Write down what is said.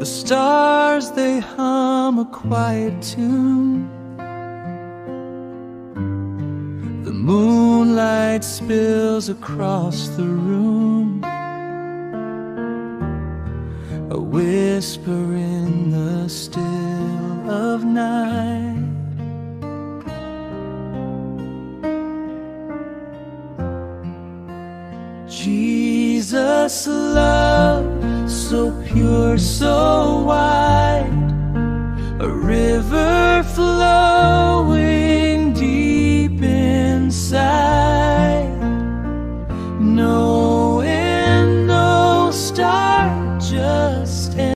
stars, they hum a quiet tune. The moonlight spills across the room, a whisper in the still of night. Jesus, love, so pure, so wide, a river flowing